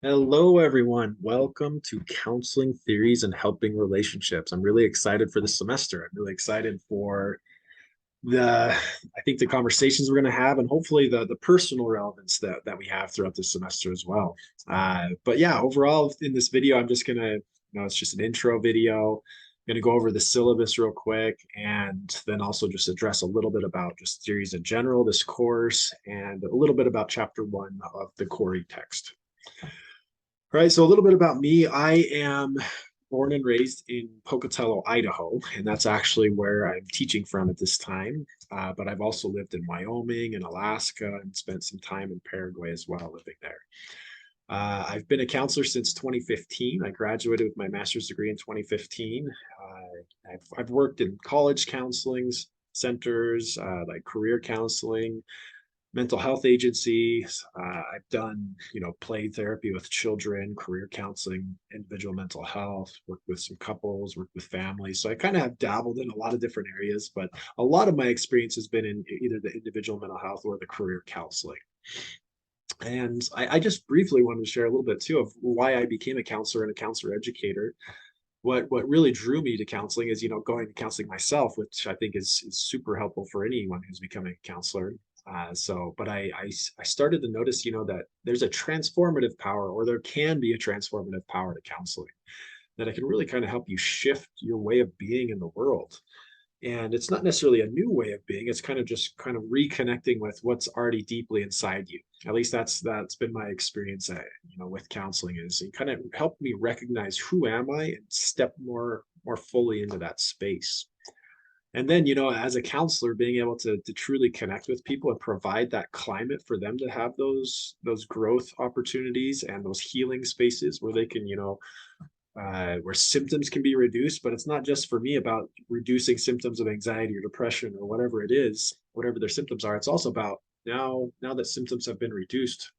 Hello, everyone. Welcome to Counseling Theories and Helping Relationships. I'm really excited for this semester. I'm really excited for I think the conversations we're going to have, and hopefully the personal relevance that we have throughout this semester as well. But yeah, overall in this video, I'm just gonna, it's just an intro video. I'm going to go over the syllabus real quick, and then also just address a little bit about just theories in general, this course, and a little bit about chapter 1 of the Corey text. All right, so a little bit about me. I am born and raised in Pocatello, Idaho, and that's actually where I'm teaching from at this time. But I've also lived in Wyoming and Alaska and spent some time in Paraguay as well, living there. I've been a counselor since 2015. I graduated with my master's degree in 2015. I've worked in college counseling centers, like career counseling, mental health agencies. I've done, play therapy with children, career counseling, individual mental health, worked with some couples, worked with families. So I kind of have dabbled in a lot of different areas, but a lot of my experience has been in either the individual mental health or the career counseling. And I just briefly wanted to share a little bit too of why I became a counselor and a counselor educator. What really drew me to counseling is going to counseling myself, which I think is super helpful for anyone who's becoming a counselor. But I started to notice that there's a transformative power, or there can be a transformative power to counseling, that it can really kind of help you shift your way of being in the world. And it's not necessarily a new way of being, it's kind of just kind of reconnecting with what's already deeply inside you. At least that's been my experience with counseling, is it kind of helped me recognize who am I and step more fully into that space. And then as a counselor, being able to truly connect with people and provide that climate for them to have those growth opportunities and those healing spaces where they can where symptoms can be reduced. But it's not just for me about reducing symptoms of anxiety or depression or whatever it is, whatever their symptoms are. It's also about now that symptoms have been reduced,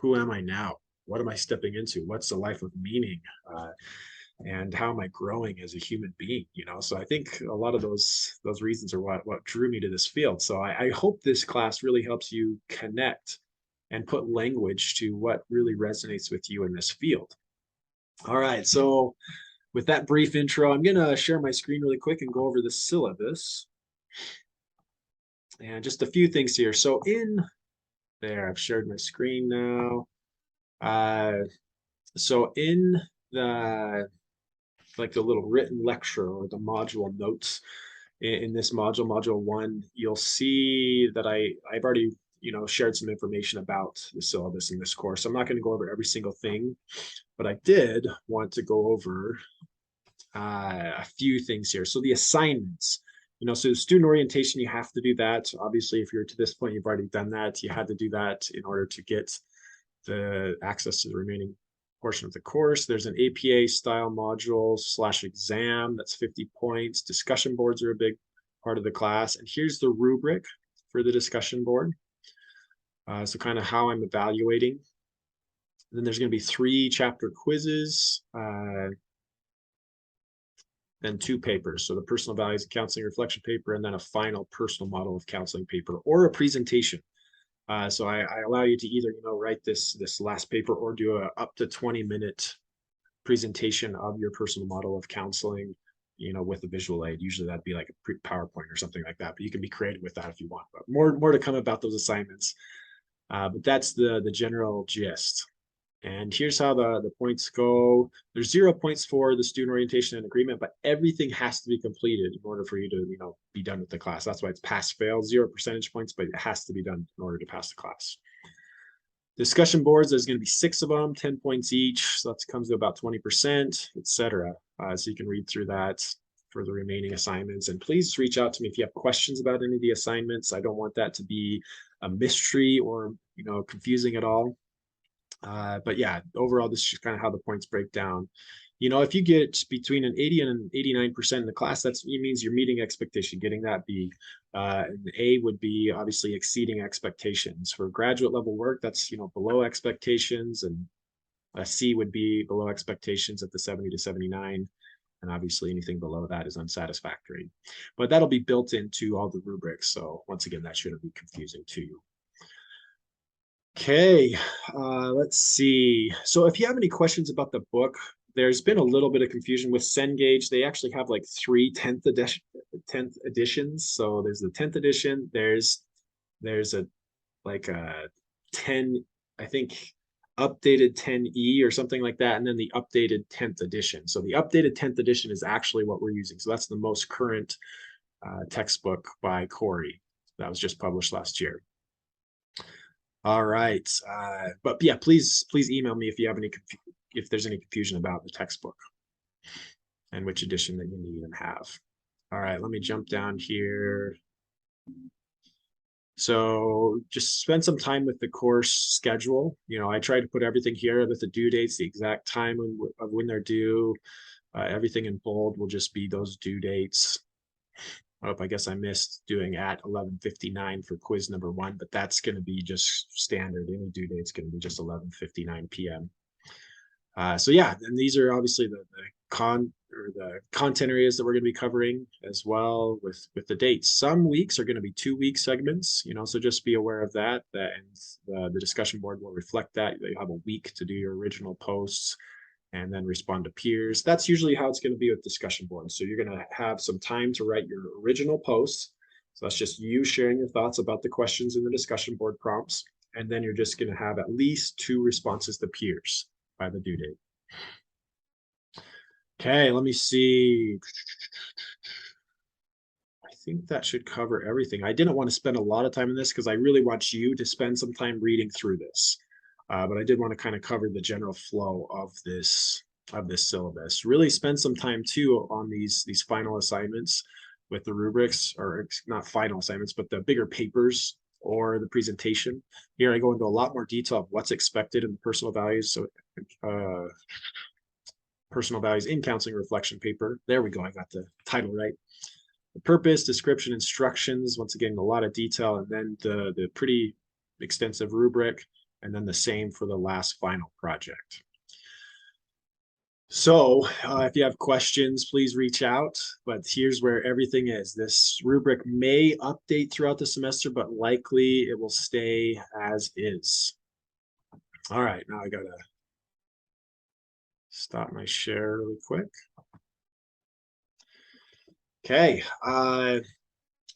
who am I now? What am I stepping into? What's the life of meaning? And how am I growing as a human being? So I think a lot of those reasons are what drew me to this field. So I hope this class really helps you connect and put language to what really resonates with you in this field. All right, so with that brief intro, I'm gonna share my screen really quick and go over the syllabus and just a few things here. So in there, I've shared my screen now. So in the like the little written lecture or the module notes in this module 1, you'll see that I've already shared some information about the syllabus in this course. I'm not going to go over every single thing, but I did want to go over a few things here. So the assignments, so the student orientation, you have to do that. Obviously, if you're to this point, you've already done that. You had to do that in order to get the access to the remaining portion of the course. There's an APA style module / exam that's 50 points. Discussion boards are a big part of the class. And here's the rubric for the discussion board. So kind of how I'm evaluating. Then there's going to be 3 chapter quizzes, then 2 papers. So the personal values of counseling reflection paper, and then a final personal model of counseling paper or a presentation. So I allow you to either write this last paper or do a up to 20-minute presentation of your personal model of counseling, with a visual aid. Usually that'd be like a PowerPoint or something like that, but you can be creative with that if you want. But more to come about those assignments. But that's the general gist. And here's how the points go. There's 0 points for the student orientation and agreement, but everything has to be completed in order for you to, be done with the class. That's why it's pass fail, 0 percentage points, but it has to be done in order to pass the class. Discussion boards, there's going to be 6 of them, 10 points each. So that comes to about 20%, etc. So you can read through that for the remaining assignments. And please reach out to me if you have questions about any of the assignments. I don't want that to be a mystery or, confusing at all. But yeah, overall, this is just kind of how the points break down. If you get between an 80 and an 89% in the class, it means you're meeting expectation, getting that B. And the A would be obviously exceeding expectations. For graduate level work, that's below expectations, and a C would be below expectations at the 70 to 79. And obviously anything below that is unsatisfactory. But that'll be built into all the rubrics. So once again, that shouldn't be confusing to you. Okay, let's see. So if you have any questions about the book, there's been a little bit of confusion with Cengage. They actually have like three 10th editions. So there's the 10th edition, there's a like a 10, I think updated 10E or something like that, and then the updated 10th edition. So the updated 10th edition is actually what we're using. So that's the most current textbook by Corey that was just published last year. All right. But yeah, please email me if you have if there's any confusion about the textbook and which edition that you need and have. All right, let me jump down here. So just spend some time with the course schedule. I try to put everything here with the due dates, the exact time of when they're due. Everything in bold will just be those due dates. Oh, I guess I missed doing at 11:59 for quiz number 1, but that's going to be just standard. Any due date's going to be just 11:59 p.m. So yeah, and these are obviously the content areas that we're going to be covering as well with the dates. Some weeks are going to be 2-week segments, so just be aware of that. And the discussion board will reflect that. You have a week to do your original posts and then respond to peers. That's usually how it's going to be with discussion boards. So you're going to have some time to write your original posts. So that's just you sharing your thoughts about the questions in the discussion board prompts. And then you're just going to have at least 2 responses to peers by the due date. Okay, let me see. I think that should cover everything. I didn't want to spend a lot of time in this because I really want you to spend some time reading through this. But I did want to kind of cover the general flow of this syllabus. Really spend some time too on these final assignments with the rubrics, or not final assignments, but the bigger papers or the presentation. Here I go into a lot more detail of what's expected in the personal values. So personal values in counseling reflection paper. There we go. I got the title right. The purpose, description, instructions, once again, a lot of detail, and then the pretty extensive rubric, and then the same for the last final project. So if you have questions, please reach out, but here's where everything is. This rubric may update throughout the semester, but likely it will stay as is. All right, now I gotta stop my share really quick. Okay,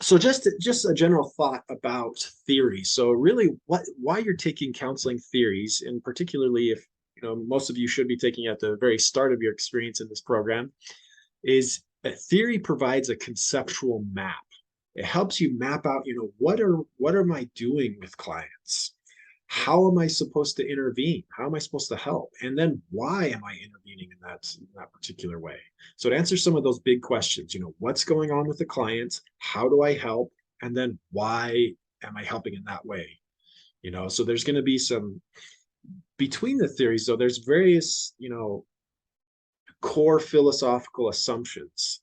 so just a general thought about theory. So really why you're taking counseling theories, and particularly if most of you should be taking at the very start of your experience in this program, is a theory provides a conceptual map. It helps you map out, what am I doing with clients? How am I supposed to intervene? How am I supposed to help? And then why am I intervening in that particular way? So to answer some of those big questions, what's going on with the client? How do I help? And then why am I helping in that way? So there's going to be some between the theories, though, there's various, core philosophical assumptions,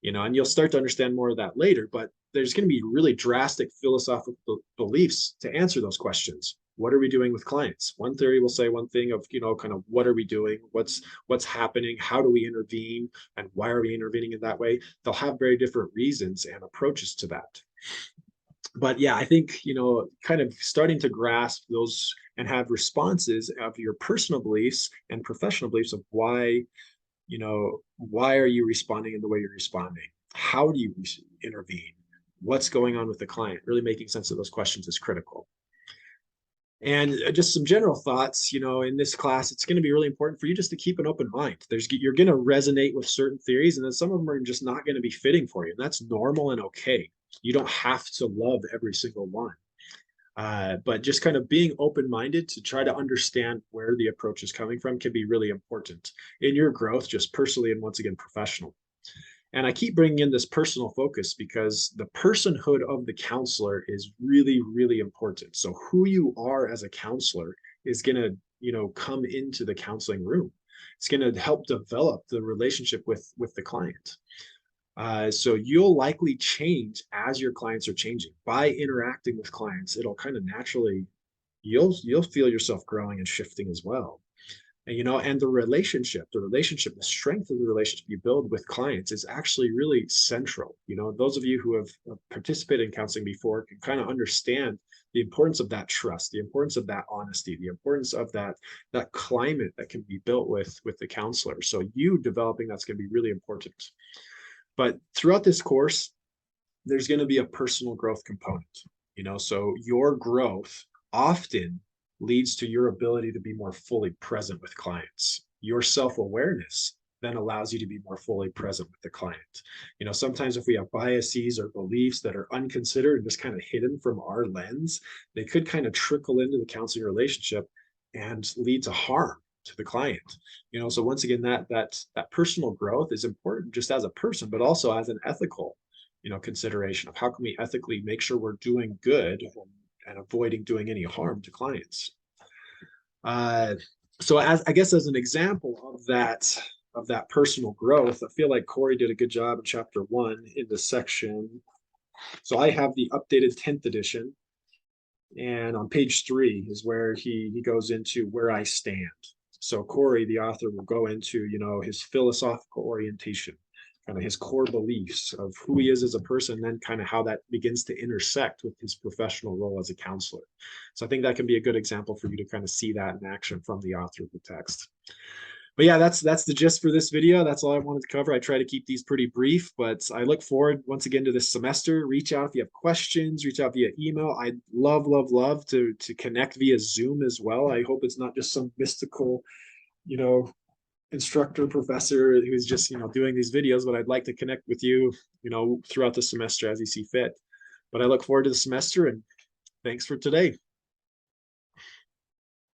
and you'll start to understand more of that later, but there's going to be really drastic philosophical beliefs to answer those questions. What are we doing with clients? One theory will say one thing of, kind of what are we doing? What's happening? How do we intervene? And why are we intervening in that way? They'll have very different reasons and approaches to that. But yeah, I think, kind of starting to grasp those and have responses of your personal beliefs and professional beliefs of why are you responding in the way you're responding? How do you intervene? What's going on with the client? Really making sense of those questions is critical. And just some general thoughts, in this class, it's going to be really important for you just to keep an open mind. You're going to resonate with certain theories, and then some of them are just not going to be fitting for you. And that's normal and okay. You don't have to love every single one. But just kind of being open-minded to try to understand where the approach is coming from can be really important in your growth, just personally and once again, professional. And I keep bringing in this personal focus because the personhood of the counselor is really, really important. So who you are as a counselor is going to, come into the counseling room. It's going to help develop the relationship with the client. So you'll likely change as your clients are changing. By interacting with clients, it'll kind of naturally, you'll feel yourself growing and shifting as well. And the relationship, the strength of the relationship you build with clients is actually really central. Those of you who have participated in counseling before can kind of understand the importance of that trust, the importance of that honesty, the importance of that climate that can be built with the counselor. So you developing that's going to be really important. But throughout this course, there's going to be a personal growth component, so your growth often leads to your ability to be more fully present with clients. Your self-awareness then allows you to be more fully present with the client. Sometimes if we have biases or beliefs that are unconsidered and just kind of hidden from our lens, they could kind of trickle into the counseling relationship and lead to harm to the client. So once again, that personal growth is important just as a person, but also as an ethical consideration of how can we ethically make sure we're doing good and avoiding doing any harm to clients. So as I guess as an example of that personal growth, I feel like Corey did a good job in chapter 1 in the section. So I have the updated 10th edition, and on page 3 is where he goes into where I stand. So Corey, the author, will go into his philosophical orientation, kind of his core beliefs of who he is as a person, and then kind of how that begins to intersect with his professional role as a counselor. So I think that can be a good example for you to kind of see that in action from the author of the text. But yeah, that's the gist for this video. That's all I wanted to cover. I try to keep these pretty brief, but I look forward once again to this semester. Reach out if you have questions, reach out via email. I'd love to connect via Zoom as well. I hope it's not just some mystical, instructor professor who's just doing these videos, but I'd like to connect with you throughout the semester as you see fit. But I look forward to the semester, and thanks for today.